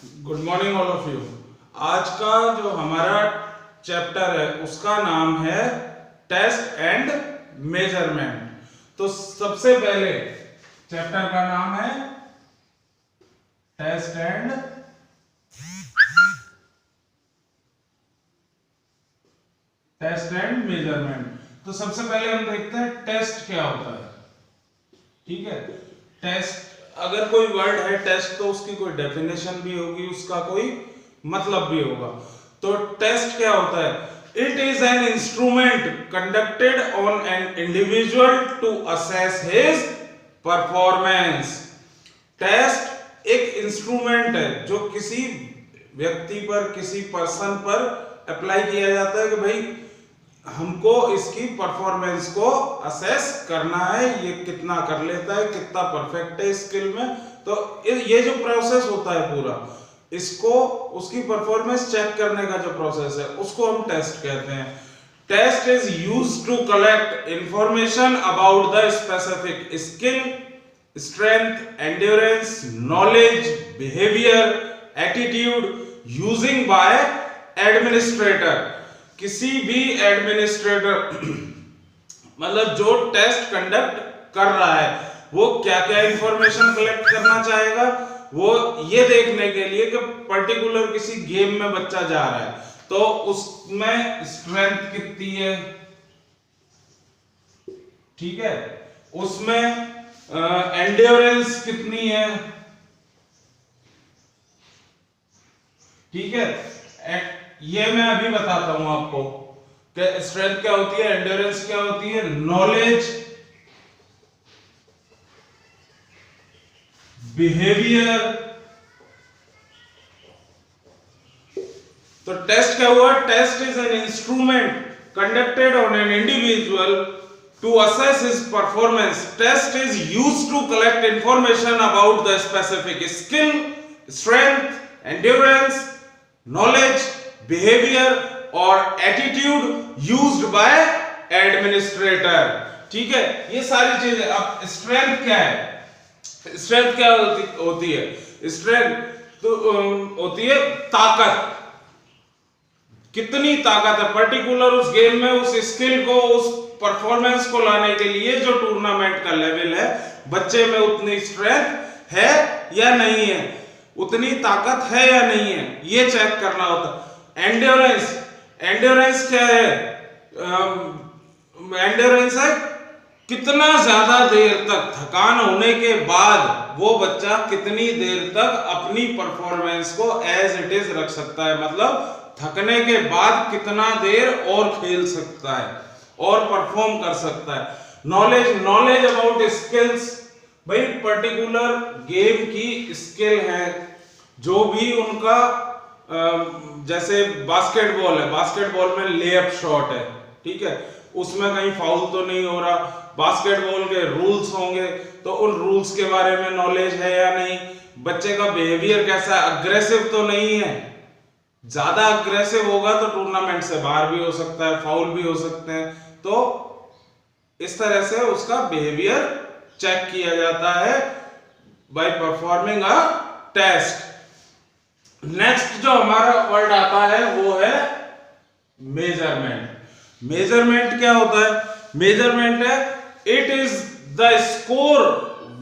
Good morning all of you. आज का जो हमारा चैप्टर है उसका नाम है टेस्ट एंड मेजरमेंट। तो सबसे पहले चैप्टर का नाम है टेस्ट एंड मेजरमेंट। तो सबसे पहले हम देखते हैं टेस्ट क्या होता है। ठीक है, टेस्ट अगर कोई वर्ड है टेस्ट तो उसकी कोई डेफिनेशन भी होगी, उसका कोई मतलब भी होगा। तो टेस्ट क्या होता है? It is an instrument conducted on an individual to assess his performance. Test एक इंस्ट्रूमेंट है जो किसी व्यक्ति पर, किसी पर्सन पर अप्लाई किया जाता है कि भाई हमको इसकी परफॉर्मेंस को असेस करना है, ये कितना कर लेता है, कितना परफेक्ट है स्किल में। तो ये जो प्रोसेस होता है पूरा, इसको उसकी परफॉर्मेंस चेक करने का जो प्रोसेस है उसको हम टेस्ट कहते हैं। Test is used to collect information about the specific skill, strength, endurance, knowledge, behaviour, attitude using by administrator. किसी भी एडमिनिस्ट्रेटर मतलब जो टेस्ट कंडक्ट कर रहा है वो क्या क्या इंफॉर्मेशन कलेक्ट करना चाहेगा, वो ये देखने के लिए कि पर्टिकुलर किसी गेम में बच्चा जा रहा है तो उसमें स्ट्रेंथ कितनी है, ठीक है, उसमें एंड्योरेंस कितनी है, ठीक है। ये मैं अभी बताता हूं आपको कि स्ट्रेंथ क्या होती है, एंड्योरेंस क्या होती है, नॉलेज, बिहेवियर। तो टेस्ट क्या हुआ? Test is an instrument conducted on an individual to assess his performance. Test is used to collect information about the specific skill, strength, endurance, knowledge, behaviour और एटीट्यूड यूज्ड बाय एडमिनिस्ट्रेटर। ठीक है, ये सारी चीजें। अब strength क्या है? Strength क्या होती है? स्ट्रेंथ तो होती है ताकत, कितनी ताकत है पर्टिकुलर उस गेम में, उस स्किल को, उस परफॉर्मेंस को लाने के लिए जो टूर्नामेंट का लेवल है, बच्चे में उतनी स्ट्रेंथ है या नहीं है, उतनी ताकत है या नहीं है, ये चेक करना होता है। एंड्योरेंस, एंड्योरेंस क्या है? एंड्योरेंस है कितना ज्यादा देर तक थकान होने के बाद वो बच्चा कितनी देर तक अपनी परफॉर्मेंस को एज इट इज रख सकता है, मतलब थकने के बाद कितना देर और खेल सकता है और परफॉर्म कर सकता है। नॉलेज, नॉलेज अबाउट स्किल्स, भाई पर्टिकुलर गेम की स्किल है, जो भी उनका जैसे बास्केटबॉल है, बास्केटबॉल में लेअप शॉट है, ठीक है, उसमें कहीं फाउल तो नहीं हो रहा, बास्केटबॉल के रूल्स होंगे तो उन रूल्स के बारे में नॉलेज है या नहीं, बच्चे का बिहेवियर कैसा है, अग्रेसिव तो नहीं है, ज्यादा अग्रेसिव होगा तो टूर्नामेंट से बाहर भी हो सकता है, फाउल भी हो सकते हैं। तो इस तरह से उसका बिहेवियर चेक किया जाता है by performing a test. Next जो हमारा वर्ड आता है वो है मेजरमेंट। मेजरमेंट क्या होता है? मेजरमेंट है it is the score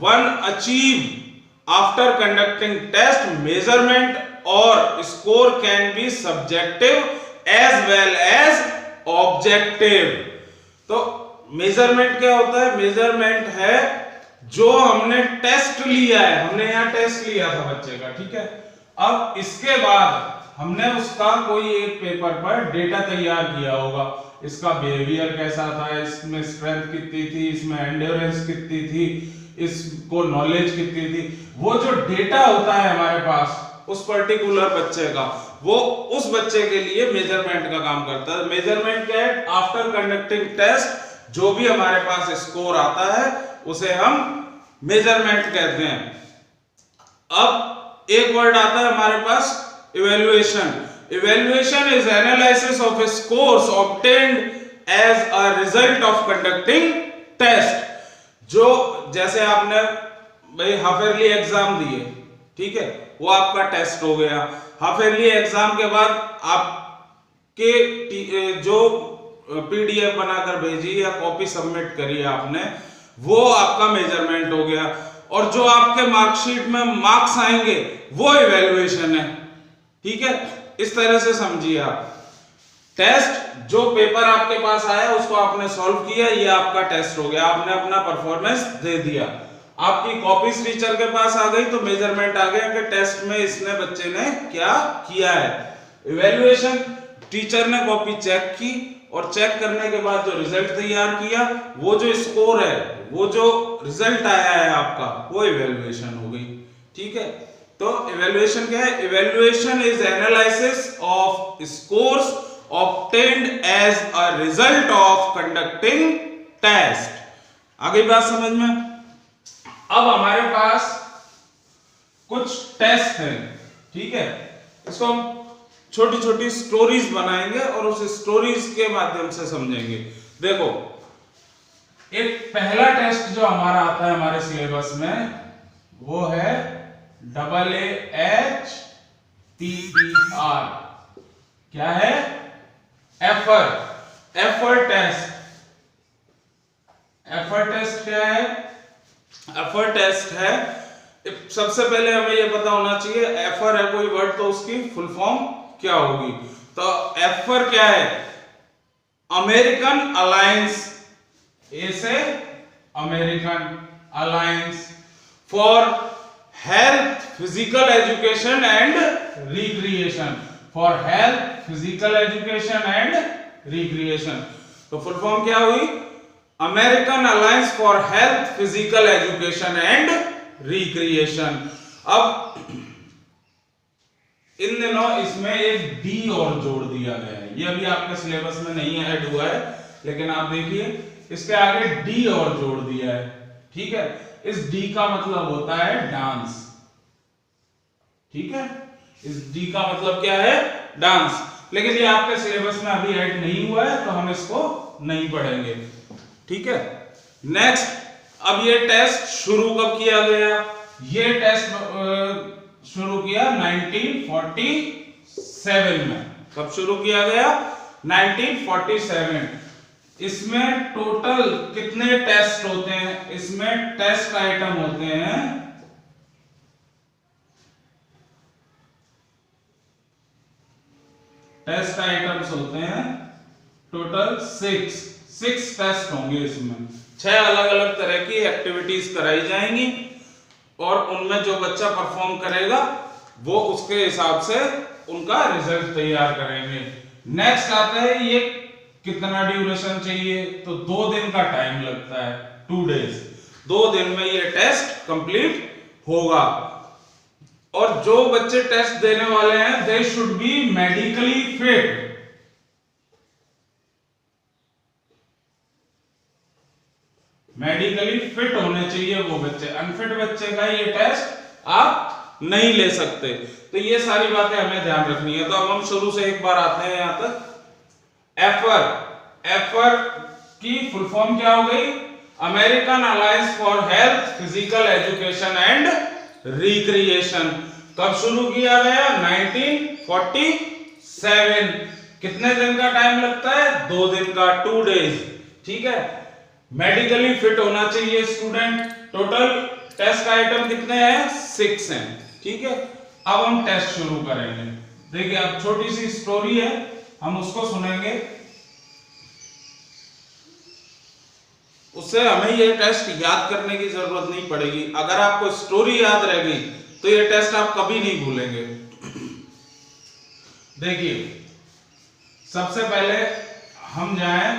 one achieve after conducting test. Measurement और score can be subjective as well as objective. तो मेजरमेंट क्या होता है? मेजरमेंट है जो हमने टेस्ट लिया है, हमने यहां टेस्ट लिया था बच्चे का, ठीक है, अब इसके बाद हमने उसका कोई एक पेपर पर डेटा तैयार किया होगा, इसका बिहेवियर कैसा था, इसमें स्ट्रेंथ कितनी थी, इसमें एंड्योरेंस कितनी थी, इसको नॉलेज कितनी थी। वो जो डेटा होता है हमारे पास उस पर्टिकुलर बच्चे का, वो उस बच्चे के लिए मेजरमेंट का काम करता है। मेजरमेंट क्या है? आफ्टर कंडक्टिंग टेस्ट जो भी हमारे पास स्कोर आता है उसे हम मेजरमेंट कहते हैं। अब एक वर्ड आता है हमारे पास evaluation. Evaluation is analysis of scores obtained as a result of conducting test. जो जैसे आपने भाई हाफ ईयरली एग्जाम दिए, ठीक है, वो आपका टेस्ट हो गया। हाफ ईयरली एग्जाम के बाद आपके जो पीडीएफ बनाकर भेजी या कॉपी सबमिट करी आपने, वो आपका मेजरमेंट हो गया। और जो आपके मार्कशीट में मार्क्स आएंगे वो इवैल्यूएशन है। ठीक है, इस तरह से समझिए आप। टेस्ट, जो पेपर आपके पास आया उसको आपने सॉल्व किया, ये आपका टेस्ट हो गया, आपने अपना परफॉर्मेंस दे दिया। आपकी कॉपीज टीचर के पास आ गई तो मेजरमेंट आ गया कि टेस्ट में इसने बच्चे ने क्या किया है। इवैल्यूएशन, टीचर ने कॉपी चेक की और चेक करने के बाद जो रिजल्ट तैयार किया, वो जो स्कोर है, वो जो रिजल्ट आया है आपका, वो इवैल्यूएशन हो गई। ठीक है, तो इवैल्यूएशन क्या है? Evaluation is analysis of scores obtained as a result of conducting test। आगे बात समझ में? अब हमारे पास कुछ टेस्ट हैं, ठीक है, इसको हम छोटी छोटी स्टोरीज बनाएंगे और उस स्टोरीज के माध्यम से समझेंगे। देखो, एक पहला टेस्ट जो हमारा आता है हमारे सिलेबस में, वो है AAHPER। क्या है? एफर टेस्ट। एफर टेस्ट क्या है? एफर टेस्ट है, सबसे पहले हमें यह पता होना चाहिए एफर है कोई वर्ड तो उसकी फुल फॉर्म क्या होगी। तो एफर क्या है? अमेरिकन अलायंस, ए से American alliance for health, physical education and recreation. For health, physical education and recreation. तो फुल फॉर्म क्या हुई? American alliance for health, physical education and recreation. अब इन दिनों इसमें एक डी और जोड़ दिया गया है, ये अभी आपके सिलेबस में नहीं ऐड हुआ है, लेकिन आप देखिए इसके आगे डी और जोड़ दिया है। ठीक है, इस डी का मतलब होता है डांस। ठीक है, इस डी का मतलब क्या है? डांस। लेकिन ये आपके सिलेबस में अभी ऐड नहीं हुआ है तो हम इसको नहीं पढ़ेंगे। ठीक है, नेक्स्ट, अब ये टेस्ट शुरू कब किया गया? ये टेस्ट शुरू किया 1947 में। कब शुरू किया गया? 1947। इसमें टोटल कितने टेस्ट होते हैं? इसमें टेस्ट आइटम होते हैं 6 टेस्ट होंगे। इसमें 6 अलग अलग तरह की एक्टिविटीज कराई जाएंगी और उनमें जो बच्चा परफॉर्म करेगा वो उसके हिसाब से उनका रिजल्ट तैयार करेंगे। नेक्स्ट आता है ये कितना ड्यूरेशन चाहिए? तो 2 दिन का टाइम लगता है, 2 डेज। 2 दिन में ये टेस्ट कंप्लीट होगा। और जो बच्चे टेस्ट देने वाले हैं they should be medically fit. Medically fit होने चाहिए वो बच्चे, अनफिट बच्चे का ये टेस्ट आप नहीं ले सकते। तो ये सारी बातें हमें ध्यान रखनी है। तो अब हम शुरू से एक बार आते हैं यहां तक। एफर की फुल फॉर्म क्या हो गई? American alliance for health, physical education and recreation. कब शुरू किया गया? 1947। कितने दिन का टाइम लगता है? 2 दिन का, 2 डेज। ठीक है, मेडिकली फिट होना चाहिए स्टूडेंट। टोटल टेस्ट आइटम कितने हैं? 6 हैं। ठीक है, अब हम टेस्ट शुरू करेंगे। देखिए, अब छोटी सी स्टोरी है, हम उसको सुनेंगे, उससे हमें ये टेस्ट याद करने की जरूरत नहीं पड़ेगी। अगर आपको स्टोरी याद रह गई तो ये टेस्ट आप कभी नहीं भूलेंगे। देखिए, सबसे पहले हम जाएं,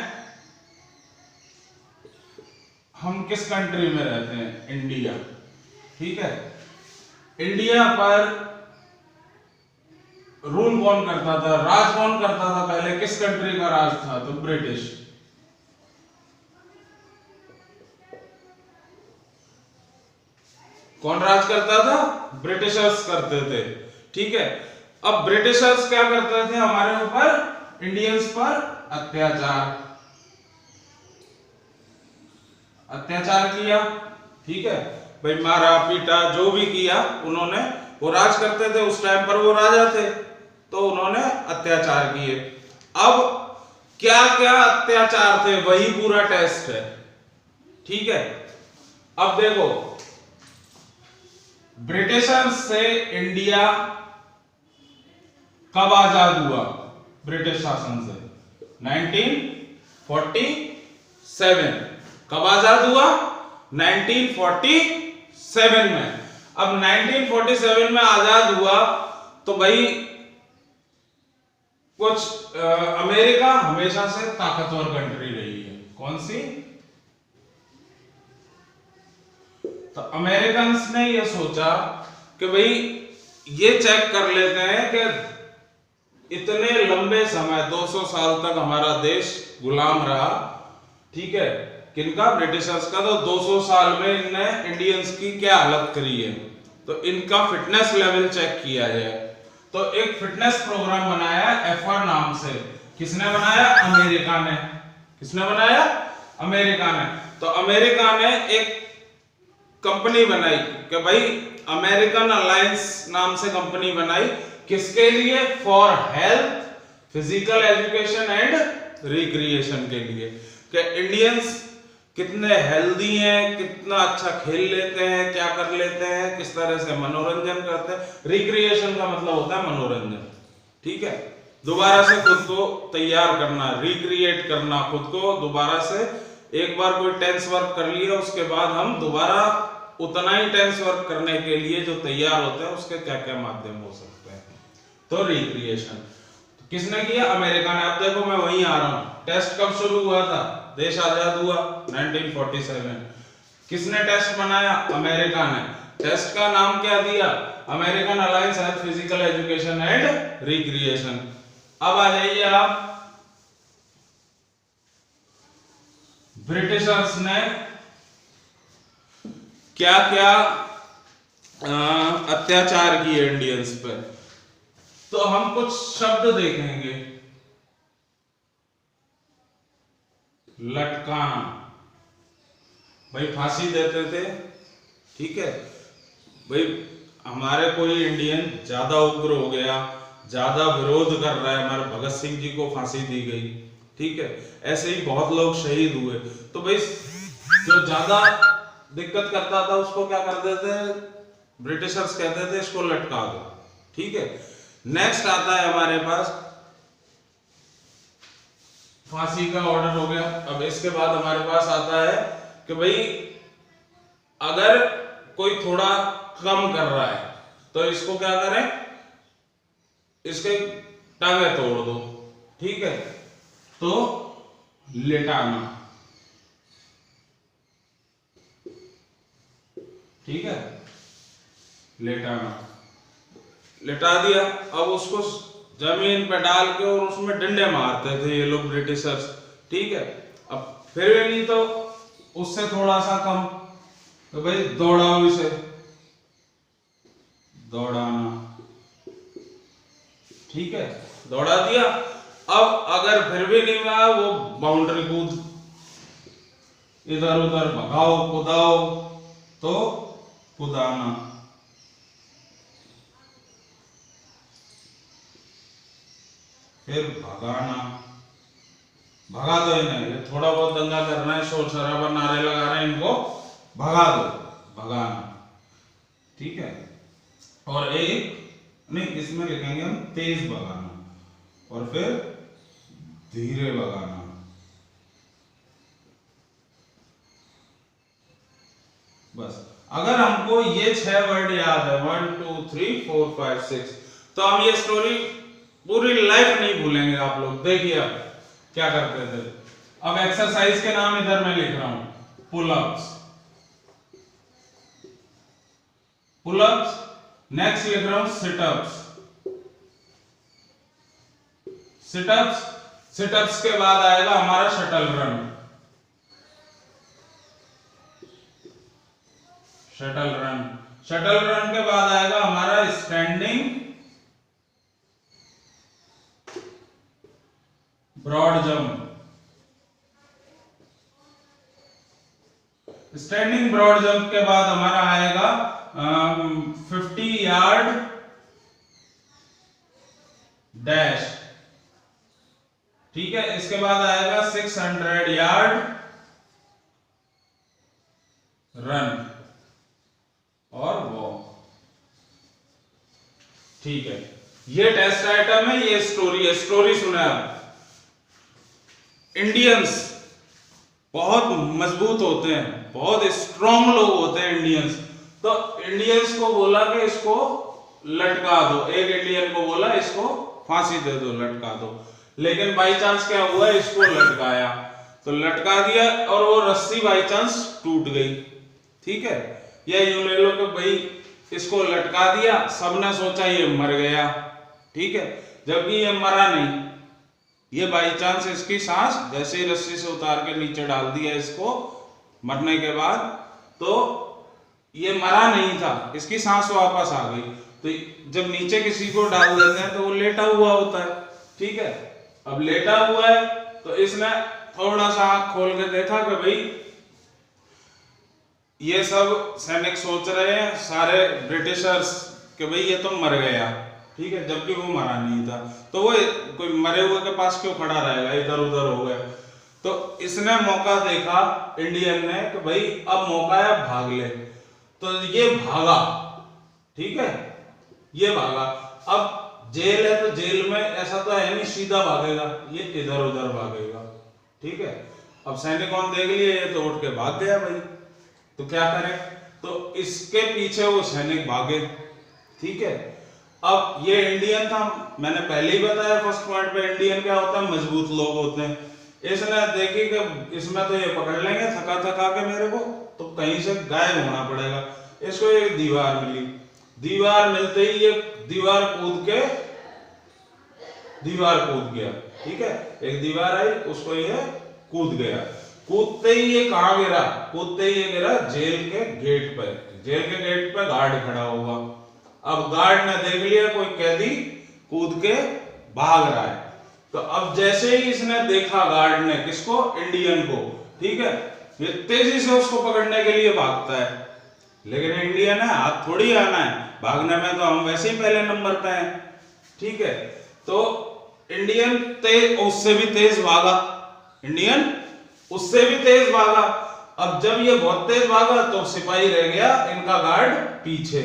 हम किस कंट्री में रहते हैं? इंडिया। ठीक है, इंडिया पर रूल कौन करता था, राज कौन करता था पहले? किस कंट्री का राज था? तो ब्रिटिश। कौन राज करता था? ब्रिटिशर्स करते थे। ठीक है, अब ब्रिटिशर्स क्या करते थे हमारे ऊपर? इंडियंस पर अत्याचार किया। ठीक है भाई, मारा पीटा जो भी किया उन्होंने वो राज करते थे, उस टाइम पर वो राजा थे, तो उन्होंने अत्याचार किए। अब क्या क्या अत्याचार थे वही पूरा टेस्ट है, ठीक है। अब देखो, ब्रिटिशर्स से इंडिया कब आजाद हुआ? ब्रिटिश शासन से 1947। कब आजाद हुआ? 1947 में। अब 1947 में आजाद हुआ तो भाई कुछ अमेरिका हमेशा से ताकतवर कंट्री रही है। कौन सी? तो अमेरिकन्स ने ये सोचा कि भाई ये चेक कर लेते हैं कि इतने लंबे समय 200 साल तक हमारा देश गुलाम रहा, ठीक है, किनका? ब्रिटिशर्स का। तो 200 साल में इनने इंडियंस की क्या हालत करी है, तो इनका फिटनेस लेवल चेक किया जाए। तो एक फिटनेस प्रोग्राम बनाया एफआर नाम से। किसने बनाया? अमेरिका ने। किसने बनाया? अमेरिका ने। तो अमेरिका ने एक कंपनी बनाई कि भाई अमेरिकन अलायंस नाम से कंपनी बनाई। किसके लिए? For health, physical education and recreation के लिए, कि इंडियंस कितने हेल्दी हैं, कितना अच्छा खेल लेते हैं, क्या कर लेते हैं, किस तरह से मनोरंजन करते हैं। रिक्रिएशन का मतलब होता है मनोरंजन, ठीक है। दोबारा से खुद को तैयार करना, रिक्रिएट करना खुद को दोबारा से। एक बार कोई टेंस वर्क कर लिया, उसके बाद हम दोबारा उतना ही टेंस वर्क करने के लिए जो तैयार होते हैं, उसके क्या क्या माध्यम हो सकते हैं। तो रिक्रिएशन किसने किया? अमेरिका ने। अब देखो मैं वहीं आ रहा हूं, टेस्ट कब शुरू हुआ था? देश आजाद हुआ 1947। किसने टेस्ट बनाया? अमेरिका ने। टेस्ट का नाम क्या दिया? American alliance health, physical education and recreation. अब आ जाइए आप, ब्रिटिशर्स ने क्या क्या अत्याचार किए इंडियंस पे। तो हम कुछ शब्द देखेंगे। लटकाना, भाई फांसी देते थे, ठीक है। भाई हमारे कोई इंडियन ज्यादा उग्र हो गया, ज्यादा विरोध कर रहा है, हमारे भगत सिंह जी को फांसी दी गई, ठीक है। ऐसे ही बहुत लोग शहीद हुए। तो भाई जो ज्यादा दिक्कत करता था उसको क्या करते थे? ब्रिटिशर्स कहते थे इसको लटका दो, ठीक है। नेक्स्ट आता है हमारे पास फांसी का ऑर्डर हो गया। अब इसके बाद हमारे पास आता है कि भाई अगर कोई थोड़ा कम कर रहा है तो इसको क्या करें? इसके टांगे तोड़ दो, ठीक है। तो लेटाना, ठीक है, लेटाना, लेटा दिया। अब उसको जमीन पे डाल के और उसमें डंडे मारते थे ये लोग ब्रिटिशर्स, ठीक है। अब फिर भी नहीं तो उससे थोड़ा सा कम, तो भाई दौड़ाओ इसे, दौड़ाना, ठीक है, दौड़ा दिया। अब अगर फिर भी नहीं हुआ, वो बाउंड्री कूद, इधर उधर भगाओ, कुदाओ, तो कुदाना, फिर भगाना, भगा दो इन्हें, ये थोड़ा बहुत दंगा करना है, शोर शराबा, नारे लगा रहे हैं, इनको भगा दो, भगाना, ठीक है। और एक नहीं, इसमें लिखेंगे हम तेज भगाना, और फिर धीरे भगाना, बस। अगर हमको ये 6 वर्ड याद है, 1 2 3 4 5 6, तो हम ये स्टोरी पूरी लाइफ नहीं भूलेंगे। आप लोग देखिए अब क्या करते थे। अब एक्सरसाइज के नाम इधर मैं लिख रहा हूं, पुलअप्स, पुलअप्स। नेक्स्ट लिख रहा हूं सिटअप्स, सिटअप्स। सिटअप्स के बाद आएगा हमारा shuttle run, shuttle run. Shuttle run के बाद आएगा हमारा standing broad jump, standing broad jump के बाद हमारा आएगा 50 यार्ड डैश, ठीक है। इसके बाद आएगा 600 यार्ड रन और वॉक, ठीक है। ये टेस्ट आइटम है, ये स्टोरी है। स्टोरी सुना आप, इंडियंस बहुत मजबूत होते हैं, बहुत स्ट्रांग लोग होते हैं इंडियंस। तो इंडियंस को बोला कि इसको लटका दो, एक इंडियन को बोला इसको फांसी दे दो, लटका दो। लेकिन बाई चांस क्या हुआ, इसको लटकाया, तो लटका दिया और वो रस्सी बाई चांस टूट गई, ठीक है। या यूं ले लो कि भाई इसको लटका दिया, सबने सोचा ये मर गया, ठीक है, जबकि ये मरा नहीं। ये बाई चांस इसकी सांस जैसे ही रस्सी से उतार के नीचे डाल दिया इसको मरने के बाद, तो ये मरा नहीं था, इसकी सांस वापस आ गई। तो जब नीचे किसी को डाल देते हैं तो वो लेटा हुआ होता है, ठीक है। अब लेटा हुआ है तो इसने थोड़ा सा आंख खोल के देखा कि भाई ये सब सैनिक सोच रहे हैं सारे ब्रिटिशर्स कि भाई ये तो मर गया, ठीक है, जबकि वो मरा नहीं था। तो वो कोई मरे हुए के पास क्यों खड़ा रहेगा, इधर उधर हो गया। तो इसने मौका देखा इंडियन ने कि भाई अब मौका है, भाग ले। तो ये भागा, ठीक है, ये भागा। अब जेल है तो जेल में ऐसा तो है नहीं सीधा भागेगा, ये इधर उधर भागेगा, ठीक है। अब सैनिकों ने देख लिया ये तो उठ के भाग गया भाई, तो क्या करें, तो इसके पीछे वो सैनिक भागे, ठीक है। अब ये इंडियन था, मैंने पहले ही बताया फर्स्ट पॉइंट पे, इंडियन क्या होता है, मजबूत लोग होते हैं। इसने देखी कि इसमें तो ये पकड़ लेंगे थका थका के मेरे को, तो कहीं से गायब होना पड़ेगा। इसको एक दीवार मिली, दीवार मिलते ही ये दीवार कूद गया, ठीक है। एक दीवार आई, उसको ये कूद गया। कूदते ही ये कहां गिरा, कूदते ही ये गिरा जेल के गेट पे। जेल के गेट पे गार्ड खड़ा होगा। अब गार्ड ने देख लिया कोई कैदी कूद के भाग रहा है, तो अब जैसे ही इसने देखा गार्ड ने किसको, इंडियन को, ठीक है, ये तेजी से उसको पकड़ने के लिए भागता है। लेकिन इंडियन है, हाथ थोड़ी आना है, भागने में तो हम वैसे ही पहले नंबर पे हैं, ठीक है। तो इंडियन तेज, उससे भी तेज भागा, इंडियन उससे भी तेज भागा। अब जब ये बहुत तेज भागा तो सिपाही रह गया इनका गार्ड पीछे,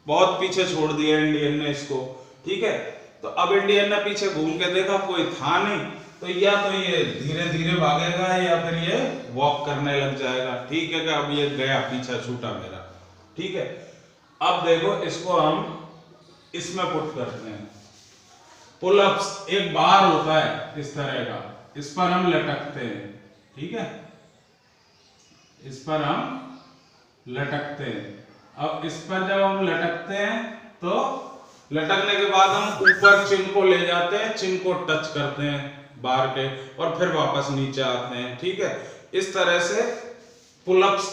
बहुत पीछे छोड़ दिया इंडियन ने इसको, ठीक है। तो अब इंडियन ने पीछे घूम के देखा कोई था नहीं, तो या तो ये धीरे धीरे भागेगा या फिर ये वॉक करने लग जाएगा, ठीक है। कि अब ये गया, पीछा छूटा मेरा, ठीक है। अब देखो इसको हम इसमें पुट करते हैं, पुलअप्स। एक बार होता है इस तरह का, इस पर हम लटकते हैं, ठीक है, इस पर हम लटकते हैं। अब इस पर जब हम लटकते हैं तो लटकने के बाद हम ऊपर चिन को ले जाते हैं, चिन को टच करते हैं बार के, और फिर वापस नीचे आते हैं, ठीक है। इस तरह से पुलअप्स